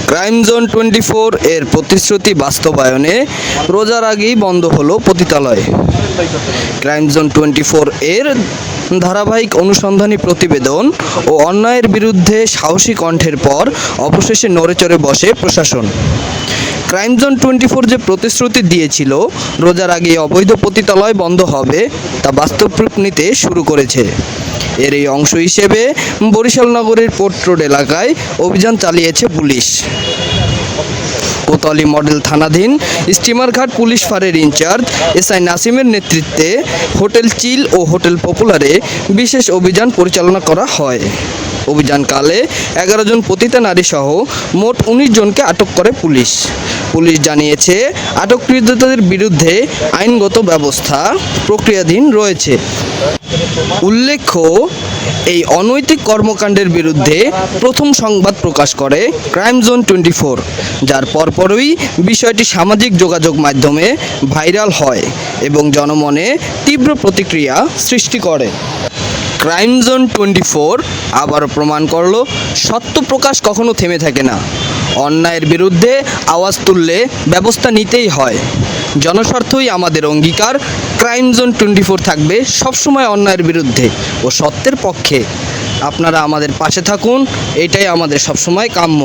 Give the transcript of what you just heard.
Crime zone 24 এর প্রতিশ্রুতি বাস্তবায়নে রোজার আগেই বন্ধ হলো পতিতালয়। ক্রাইম জোন 24 এর ধারাবাহিক অনুসন্ধানী প্রতিবেদন ও অন্যায়ের বিরুদ্ধে সাহসী কণ্ঠের পর অবশেষে নড়েচড়ে বসে প্রশাসন। ক্রাইম জোন 24 যে প্রতিশ্রুতি দিয়েছিল রোজার আগেই অবৈধ পতিতালয় বন্ধ হবে, তা বাস্তব রূপ নিতে শুরু করেছে। এর এই অংশ হিসেবে বরিশাল নগরের পোর্ট রোড এলাকায় অভিযান চালিয়েছে পুলিশ। কোতোয়ালি মডেল থানাধীন স্টিমারঘাট পুলিশ ফাঁড়ির ইনচার্জ এসআই নাসিমের নেতৃত্বে হোটেল চিল ও হোটেল পপুলারে বিশেষ অভিযান পরিচালনা করা হয়। অভিযানকালে 11 জন পতিতা নারী সহ মোট 19 জনকে আটক করে পুলিশ। পুলিশ জানিয়েছে, আটককৃতদের বিরুদ্ধে আইনগত ব্যবস্থা প্রক্রিয়াধীন রয়েছে। উল্লেখ্য, এই অনৈতিক কর্মকাণ্ডের বিরুদ্ধে প্রথম সংবাদ প্রকাশ করে ক্রাইম জোন 24, যার পরপরই বিষয়টি সামাজিক যোগাযোগ মাধ্যমে ভাইরাল হয় এবং জনমনে তীব্র প্রতিক্রিয়া সৃষ্টি করে। ক্রাইম জোন 24 আবারও প্রমাণ করল, সত্য প্রকাশ কখনো থেমে থাকে না। অন্যায়ের বিরুদ্ধে আওয়াজ তুললে ব্যবস্থা নিতেই হয়। জনস্বার্থই আমাদের অঙ্গীকার। ক্রাইম জোন 24 থাকবে সবসময় অন্যায়ের বিরুদ্ধে ও সত্যের পক্ষে। আপনারা আমাদের পাশে থাকুন, এটাই আমাদের সবসময় কাম্য।